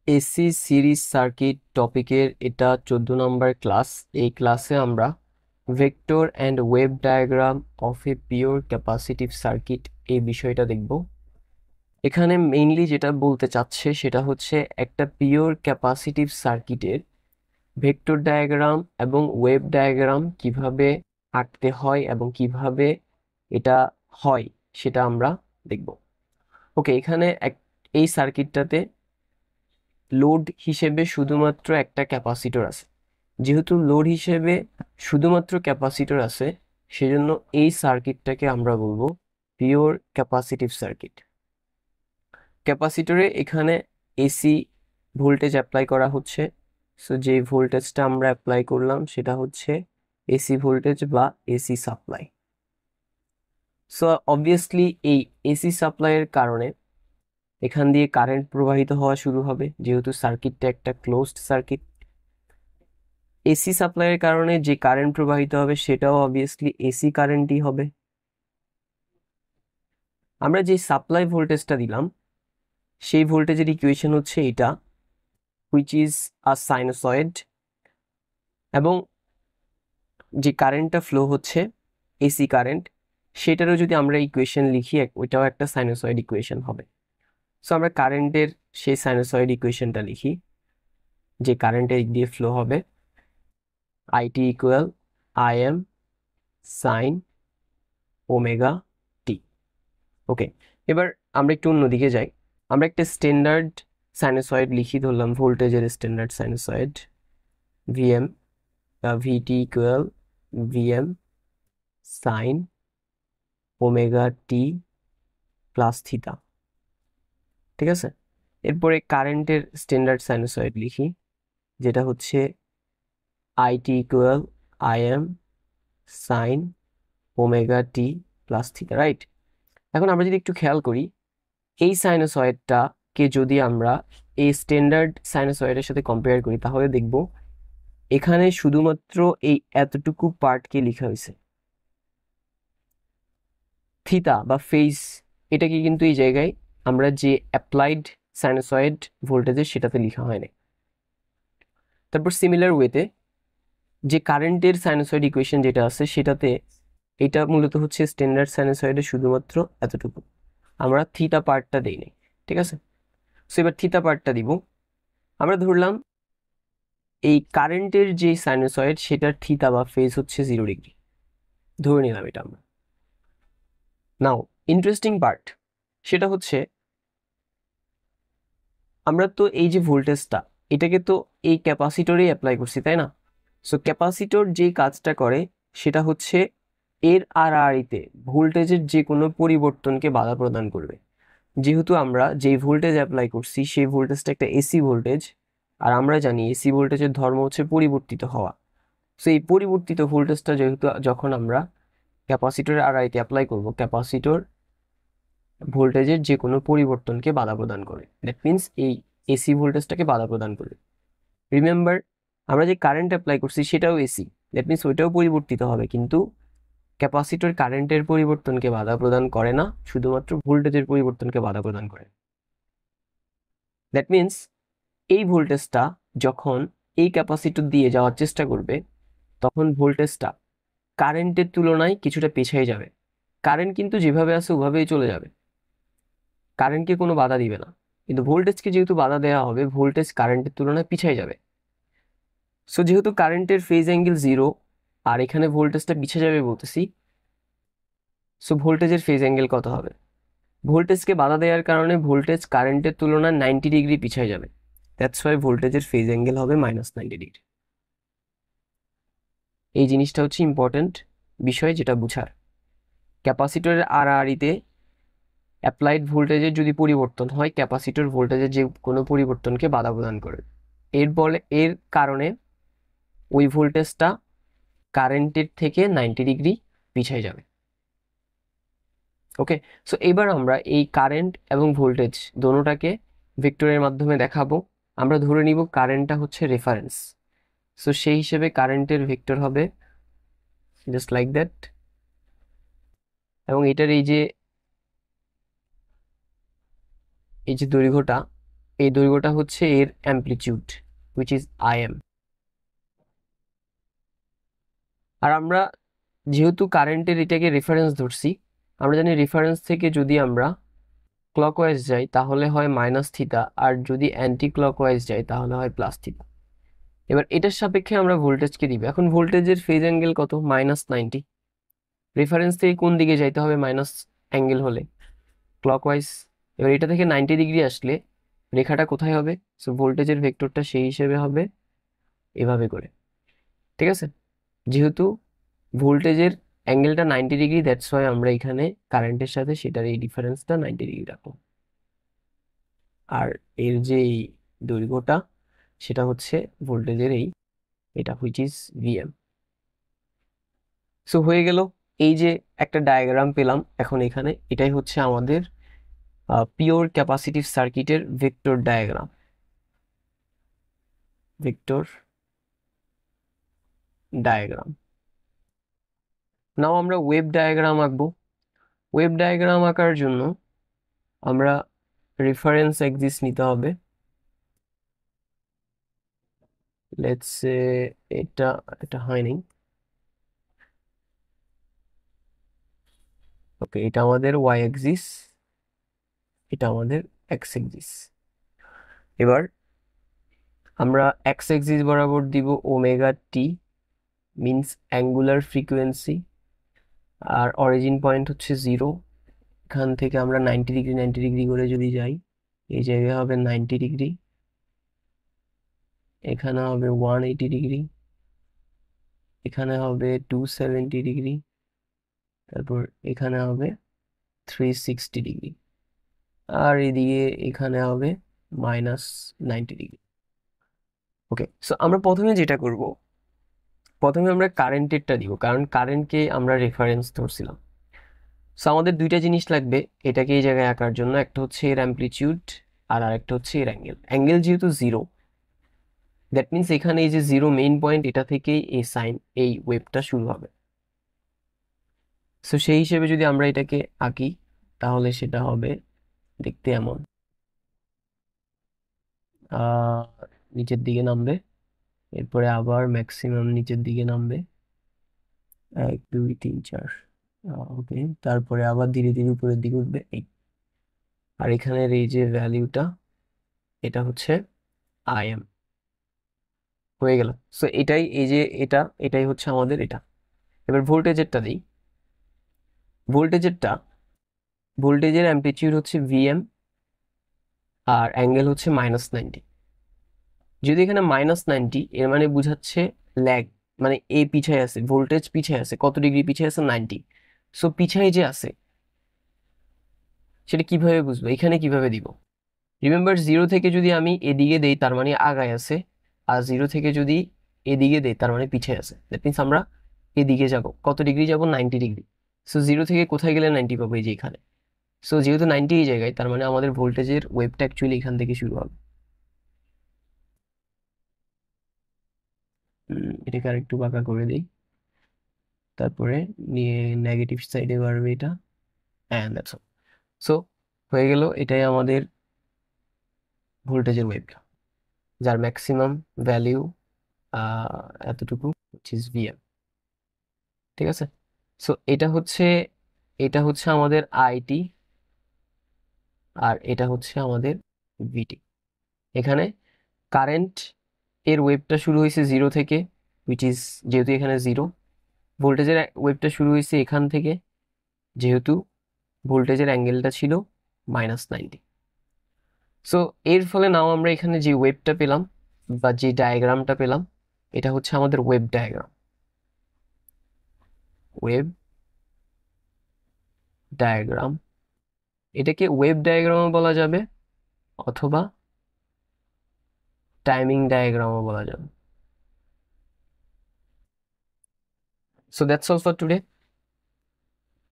AC series circuit টপিকের এটা 14 নম্বর class. এই ক্লাসে আমরা vector and wave diagram of a pure capacitive circuit এই বিষয়টা দেখব। এখানে মেইনলি যেটা বলতে চাচ্ছে সেটা হচ্ছে একটা পিওর ক্যাপাসিটিভ সার্কিটের ভেক্টর ডায়াগ্রাম এবং ওয়েভ ডায়াগ্রাম কিভাবে আঁকতে হয় এবং কিভাবে এটা হয় সেটা আমরা দেখব। ওকে, এখানে এই সার্কিটটাতে লোড হিসেবে শুধুমাত্র একটা ক্যাপাসিটর আছে। যেহেতু লোড হিসেবে শুধুমাত্র ক্যাপাসিটর আছে, সেজন্য এই সার্কিটটাকে আমরা বলবো পিওর ক্যাপাসিটিভ সার্কিট। ক্যাপাসিটরে এখানে এসি ভোল্টেজ অ্যাপ্লাই করা হচ্ছে। সো যে ভোল্টেজটা আমরা অ্যাপ্লাই করলাম সেটা হচ্ছে এসি ভোল্টেজ বা এসি সাপ্লাই। সো অবভিয়াসলি এই এসি সাপ্লাইয়ের কারণে এখান দিয়ে কারেন্ট প্রবাহিত হওয়া শুরু হবে, যেহেতু সার্কিটটা একটা ক্লোজড সার্কিট। এসি সাপ্লাইয়ের কারণে যে কারেন্ট প্রবাহিত হবে সেটাও অবভিয়াসলি এসি কারেন্টই হবে। আমরা যে সাপ্লাই ভোল্টেজটা দিলাম সেই ভোল্টেজের ইকুয়েশন হচ্ছে এটা, হুইচ ইজ আ সাইনোসয়েড, এবং যে কারেন্টটা ফ্লো হচ্ছে এসি কারেন্ট, সেটারও যদি আমরা ইকুয়েশন লিখি ওইটাও একটা সাইনোসয়েড ইকুয়েশন হবে। সো আমরা কারেন্টের সেই সাইনোসয়েড ইকুয়েশনটা লিখি, যে কারেন্টের দিয়ে ফ্লো হবে i t equal i m sine omega t. Okay, এবার আমরা একটু অন্যদিকে যাই। আমরা একটা স্ট্যান্ডার্ড সাইনোসয়েড লিখি, ধরলাম ভোল্টেজের standard sinusoid v m, v t equal v m sine omega t plus theta. ঠিক আছে, এরপরে কারেন্টের স্ট্যান্ডার্ড সাইনোসয়েড লিখি, যেটা হচ্ছে i t equal i m sine omega t plus theta, right? এখন আমরা যদি একটু খেয়াল করি, এই সাইনোসয়েডটাকে যদি আমরা এই স্ট্যান্ডার্ড সাইনোসয়েডের সাথে কম্পেয়ার করি, তাহলে দেখব এখানে শুধুমাত্র এই এতটুকু পার্টকে লেখা হয়েছে। থিটা বা ফেজ, এটাকে কিন্তু এই জায়গায় আমরা যে অ্যাপ্লাইড সাইনোসয়েড ভোল্টেজের সেটাতে লেখা হয় না। তারপর সিমিলার ওয়েতে যে কারেন্টের সাইনোসয়েড ইকুয়েশন যেটা আছে সেটাতে এটা মূলত হচ্ছে স্ট্যান্ডার্ড সাইনোসয়েডের শুধুমাত্র এতটুকু, আমরা থিটা পার্টটা দেই নাই। ঠিক আছে, সো এবার থিটা পার্টটা দিব। আমরা ধরলাম এই কারেন্টের যে সাইনোসয়েড সেটার থিটা বা ফেজ হচ্ছে 0 ডিগ্রি, ধরে নিলাম এটা আমরা। নাও ইন্টারেস্টিং পার্ট সেটা হচ্ছে, আমরা তো এই যে ভোল্টেজটা এটাকে তো এই ক্যাপাসিটরেই অ্যাপ্লাই করছি, তাই না? সো ক্যাপাসিটর যেই কাজটা করে সেটা হচ্ছে এর আড়াআড়িতে ভোল্টেজের যে কোনো পরিবর্তনকে বাধা প্রদান করবে। যেহেতু আমরা যেই ভোল্টেজ অ্যাপ্লাই করছি সেই ভোল্টেজটা একটা এসি ভোল্টেজ, আর আমরা জানি এসি ভোল্টেজের ধর্ম হচ্ছে পরিবর্তিত হওয়া। সো এই পরিবর্তিত ভোল্টেজটা যেহেতু যখন আমরা ক্যাপাসিটরের আড়াআড়িতে অ্যাপ্লাই করব, ক্যাপাসিটর ভোল্টেজের যে কোনো পরিবর্তনকে বাধা প্রদান করে। দ্যাট মিনস এই এসি ভোল্টেজটাকে বাধা প্রদান করে। রিমেম্বার, আমরা যে কারেন্ট অ্যাপ্লাই করছি সেটাও এসি, দ্যাট মিনস ওইটাও পরিবর্তিত হবে, কিন্তু ক্যাপাসিটর কারেন্টের পরিবর্তনকে বাধা প্রদান করে না, শুধুমাত্র ভোল্টেজের পরিবর্তনকে বাধা প্রদান করে। দ্যাট মিনস এই ভোল্টেজটা যখন এই ক্যাপাসিটর দিয়ে যাওয়ার চেষ্টা করবে, তখন ভোল্টেজটা কারেন্টের তুলনায় কিছুটা পেছাই যাবে। কারেন্ট কিন্তু যেভাবে আছে ওভাবেই চলে যাবে, কারেন্টকে কোনো বাধা দিবে না, কিন্তু ভোল্টেজকে যেহেতু বাধা দেওয়া হবে, ভোল্টেজ কারেন্টের তুলনায় পিছাই যাবে। সো যেহেতু কারেন্টের ফেজ অ্যাঙ্গেল 0 আর এখানে ভোল্টেজটা পিছে যাবে বলতেছি, সো ভোল্টেজের ফেজ অ্যাঙ্গেল কত হবে? ভোল্টেজকে বাধা দেওয়ার কারণে ভোল্টেজ কারেন্টের তুলনায় 90 ডিগ্রি পিছিয়ে যাবে। দ্যাটস ওয়াই ভোল্টেজের ফেজ অ্যাঙ্গেল হবে -90 ডিগ্রি। এই জিনিসটা হচ্ছে ইম্পর্টেন্ট বিষয়, যেটা বুঝার। ক্যাপাসিটরের আড়াআড়িতে অ্যাপ্লাইড ভোল্টেজের যদি পরিবর্তন হয়, ক্যাপাসিটর ভোল্টেজের যে কোনো পরিবর্তনকে বাধা প্রদান করে। এর কারণে ওই ভোল্টেজটা কারেন্টের থেকে 90 ডিগ্রি পিছিয়ে যাবে। ওকে, সো এবার আমরা এই কারেন্ট এবং ভোল্টেজ দোনোটাকে ভেক্টরের মাধ্যমে দেখাবো। আমরা ধরে নিব কারেন্টটা হচ্ছে রেফারেন্স, সো সেই হিসেবে কারেন্টের ভেক্টর হবে জাস্ট লাইক দ্যাট, এবং এটার এই যে দৈর্ঘ্যটা, এই দৈর্ঘ্যটা হচ্ছে এর অ্যামপ্লিটিউড হুইচ ইজ IM। আর আমরা যেহেতু কারেন্টের এটাকে রেফারেন্স ধরছি, আমরা জানি রেফারেন্স থেকে যদি আমরা ক্লকওয়াইজ যাই তাহলে হয় মাইনাস থিটা, আর যদি অ্যান্টি ক্লকওয়াইজ যাই তাহলে হয় প্লাস থিটা। এবার এটার সাপেক্ষে আমরা ভোল্টেজকে দিব। এখন ভোল্টেজের ফেজ অ্যাঙ্গেল কত? -90। রেফারেন্স থেকে কোন দিকে যাইতে হবে মাইনাস অ্যাঙ্গেল হলে? ক্লকওয়াইজ। এবার এটা থেকে 90 ডিগ্রি আসলে রেখাটা কোথায় হবে? সো ভোল্টেজের ভেক্টরটা সেই হিসেবে হবে এভাবে করে, ঠিক আছে? যেহেতু ভোল্টেজের অ্যাঙ্গেলটা 90 ডিগ্রি, দ্যাটস ওয়াই আমরা এখানে কারেন্টের সাথে সেটার এই ডিফারেন্সটা 90 ডিগ্রি রাখবো। আর এর যে এই দৈর্ঘ্যটা সেটা হচ্ছে ভোল্টেজের এটা হুইচ ইজ VM। সো হয়ে গেল, এই যে একটা ডায়াগ্রাম পেলাম এখন এখানে, এটাই হচ্ছে আমাদের পিওর ক্যাপাসিটিভ সার্কিটের vector diagram. Vector diagram. Now আমরা ওয়েভ ডায়াগ্রাম আঁকবো। ওয়েভ ডায়াগ্রাম আঁকার জন্য আমরা রেফারেন্স অ্যাক্সিস নিতে হবে। লেটস সে এটা এটা হয়নি। ওকে, এটা আমাদের ওয়াই অ্যাক্সিস, এটা আমাদের এক্স অ্যাক্সিস। এবার আমরা এক্স অ্যাক্সিস বরাবর দিব omega t, means angular frequency, আর অরিজিন পয়েন্ট হচ্ছে 0। এখান থেকে আমরা 90 ডিগ্রি 90 ডিগ্রি করে যদি যাই, এই জায়গায় হবে 90 ডিগ্রি, এখানে হবে 180 ডিগ্রি, এখানে হবে 270 ডিগ্রি, তারপর এখানে হবে 360 ডিগ্রি, আর এদিকে এখানে হবে -90 ডিগ্রি। ওকে, সো আমরা প্রথমে যেটা করব, প্রথমে আমরা কারেন্টেরটা দিব, কারণ কারেন্টকে আমরা রেফারেন্স ধরছিলাম। সো আমাদের দুইটা জিনিস লাগবে এটাকে এই জায়গায় আঁকার জন্য, একটা হচ্ছে এর অ্যামপ্লিটিউড আর আরেকটা হচ্ছে এর অ্যাঙ্গেল। অ্যাঙ্গেল যেহেতু 0, দ্যাট মিনস এখানে এই যে 0 মেইন পয়েন্ট, এটা থেকেই এই সাইন, এই ওয়েভটা শুরু হবে। সো সেই হিসেবে যদি আমরা এটাকে আঁকি তাহলে সেটা হবে দেখতে এমন, নিচের দিকে নামবে, এরপরে আবার ম্যাক্সিমাম নিচের দিকে নামবে, 1 2 3 4, ওকে, তারপরে আবার ধীরে ধীরে উপরের দিকে উঠবে এই। আর এখানের এই যে ভ্যালিউটা, এটা হচ্ছে IM। হয়ে গেল। সো এটাই, এই যে এটাই হচ্ছে আমাদের এটা। এবার ভোল্টেজেরটা দিই। ভোল্টেজেরটা, ভোল্টেজের অ্যামপ্লিটিউড হচ্ছে VM আর অ্যাঙ্গেল হচ্ছে -90। যদি এখানে -90, এর মানে বুঝাচ্ছে ল্যাগ, মানে এ পিছায় আছে, ভোল্টেজ পিছায় আছে। কত ডিগ্রি পিছায় আছে? 90। সো পিছায় যে আছে সেটা কিভাবে বুঝবো? এখানে কিভাবে দিব? রিমেম্বার, 0 থেকে যদি আমি এদিকে দেই তার মানে আগায় আছে, আর 0 থেকে যদি এদিকে দেই তার মানে পিছিয়ে আছে। দ্যাট মিনস আমরা এদিকে যাব। কত ডিগ্রি যাব? 90 ডিগ্রি। সো 0 থেকে কোথায় গেলে 90 পাবো? এই যে এখানে। সো যেহেতু 90 এই জায়গায়, তার মানে আমাদের ভোল্টেজের ওয়েভটা অ্যাকচুয়ালি এখান থেকে শুরু হবে। এটাকে আর একটু বাঁকা করে দিই, তারপরে নিয়ে নেগেটিভ সাইডে বাড়বে এটা, অ্যান্ড দ্যাটস অল। সো হয়ে গেল, এটাই আমাদের ভোল্টেজের ওয়েভটা, যার ম্যাক্সিমাম ভ্যালিউ এতটুকু, which is VM। ঠিক আছে? সো এটা হচ্ছে আমাদের IT, আর এটা হচ্ছে আমাদের VT। এখানে কারেন্ট এর ওয়েভটা শুরু হয়েছে 0 থেকে, which is, যেহেতু এখানে 0। ভোল্টেজের ওয়েভটা শুরু হয়েছে এখান থেকে, যেহেতু ভোল্টেজের অ্যাঙ্গেলটা ছিল -90। সো এর ফলে নাও আমরা এখানে যে ওয়েভটা পেলাম বা যে ডায়াগ্রামটা পেলাম, এটা হচ্ছে আমাদের ওয়েভ ডায়াগ্রাম। ওয়েভ ডায়াগ্রাম, এটাকে ওয়েভ ডায়াগ্রামও বলা যাবে অথবা টাইমিং ডায়াগ্রামও বলা যাবে। So that's all for today.